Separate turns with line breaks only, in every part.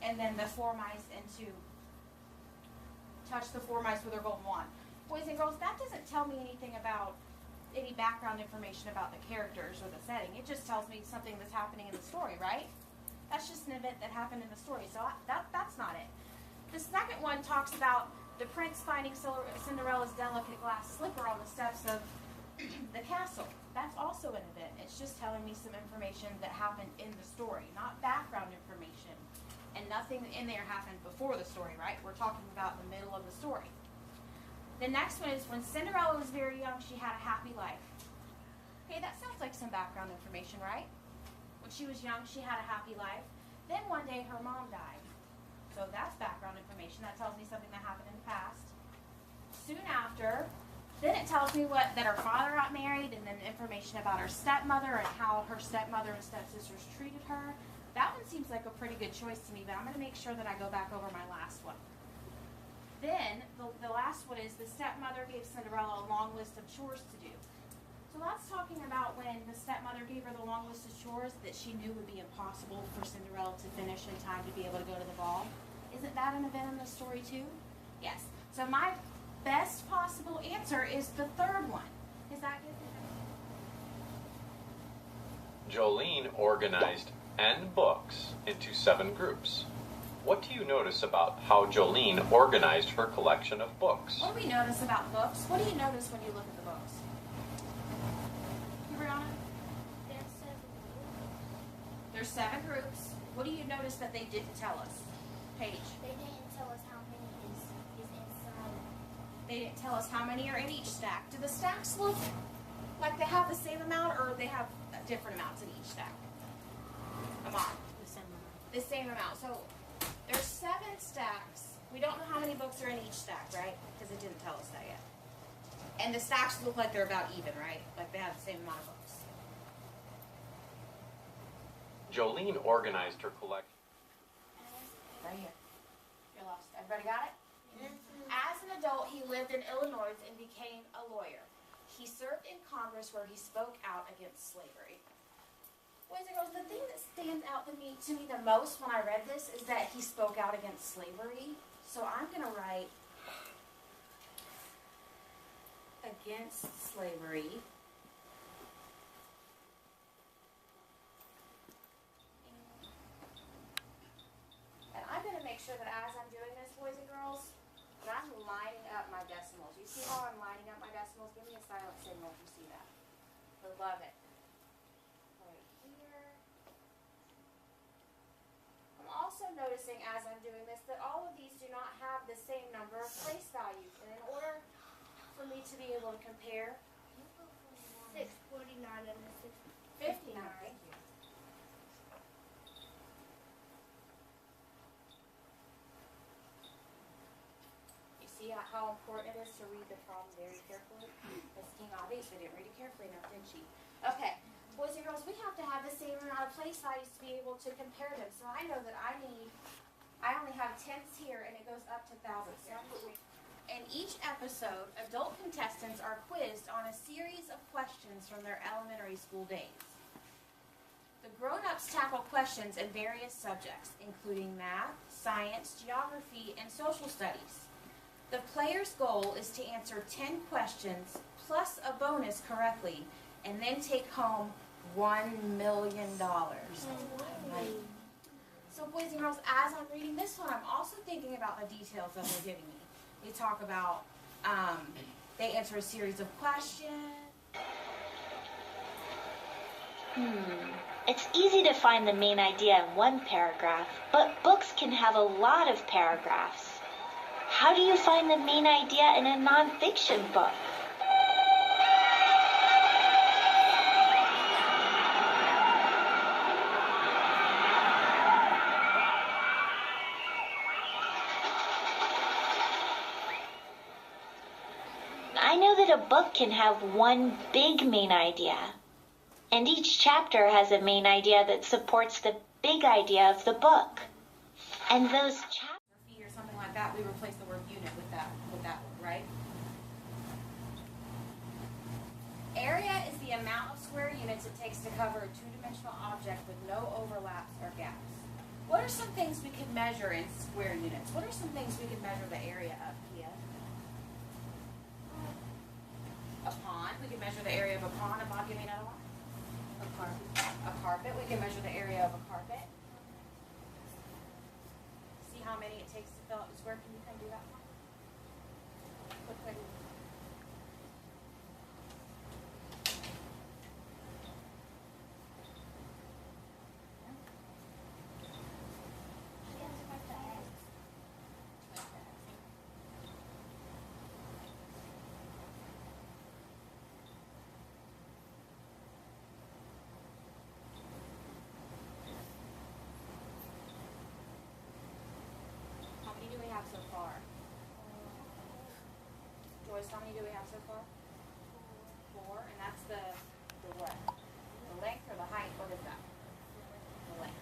and then the 4 mice, and to touch the 4 mice with their golden wand. Boys and girls, that doesn't tell me anything about any background information about the characters or the setting. It just tells me something that's happening in the story, right? That's just an event that happened in the story, so that's not it. The second one talks about the prince finding Cinderella's delicate glass slipper on the steps of the castle. That's also an event. It's just telling me some information that happened in the story, not background information. And nothing in there happened before the story, right? We're talking about the middle of the story. The next one is when Cinderella was very young, she had a happy life. Okay, that sounds like some background information, right? When she was young, she had a happy life. Then one day her mom died. So that's background information. That tells me something that happened in the past. Soon after, then it tells me that her father got married, and then information about her stepmother and how her stepmother and stepsisters treated her. That one seems like a pretty good choice to me, but I'm going to make sure that I go back over my last one. Then, the last one is the stepmother gave Cinderella a long list of chores to do. So that's talking about when the stepmother gave her the long list of chores that she knew would be impossible for Cinderella to finish in time to be able to go to the ball. Isn't that an event in the story too? Yes. So my best possible answer is the third one. Is that good?
Jolene organized N books into 7 groups. What do you notice about how Jolene organized her collection of books?
What do we notice about books? What do you notice when you look at the books? You, Brianna? There's 7 groups. What do you notice that they didn't tell us? Paige.
They didn't tell us how many is inside.
They didn't tell us how many are in each stack. Do the stacks look like they have the same amount, or they have different amounts in each stack? Come on. The same amount. So there's 7 stacks. We don't know how many books are in each stack, right? Because it didn't tell us that yet. And the stacks look like they're about even, right? Like they have the same amount of books.
Jolene organized her collection.
Right here. You're lost. Everybody got it? As an adult, he lived in Illinois and became a lawyer. He served in Congress where he spoke out against slavery. Boys and girls, the thing that stands out to me the most when I read this is that he spoke out against slavery. So I'm going to write against slavery. And I'm going to make sure that as I'm doing this, boys and girls, that I'm lining up my decimals. You see how I'm lining up my decimals? Give me a silent signal if you see that. I love it. Also noticing as I'm doing this that all of these do not have the same number of place values, and in order for me to be able to compare
649 and
659, thank you. You see how important it is to read the problem very carefully? Miss King obviously didn't read it carefully enough, did she? Okay. Boys and girls, we have to have the same amount of place values to be able to compare them. So I know that I only have tenths here, and it goes up to thousands. In each episode, adult contestants are quizzed on a series of questions from their elementary school days. The grown-ups tackle questions in various subjects, including math, science, geography, and social studies. The player's goal is to answer 10 questions plus a bonus correctly, and then take home $1 million. So boys and girls, as I'm reading this one, I'm also thinking about the details that they're giving me. They talk about, they answer a series of questions.
It's easy to find the main idea in one paragraph, but books can have a lot of paragraphs. How do you find the main idea in a nonfiction book? I know that a book can have one big main idea, and each chapter has a main idea that supports the big idea of the book. And those chapters
or something like that, we replace the word unit with that word, right? Area is the amount of square units it takes to cover a two-dimensional object with no overlaps or gaps. What are some things we could measure in square units? What are some things we could measure the area of, Kia? A pond. We can measure the area of a pond. And Bob, give me another one. A carpet. A carpet. We can measure the area of a carpet. See how many it takes to fill up the square. Can you kind of do that one? Quickly. How many do we have so far? Joyce, how many do we have so far? 4, and that's the what? The length or the height? What is that? The length.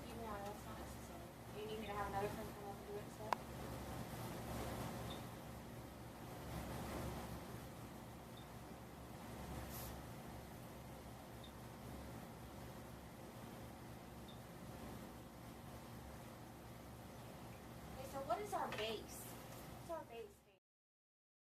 You want, that's not necessary. Do you need me to have another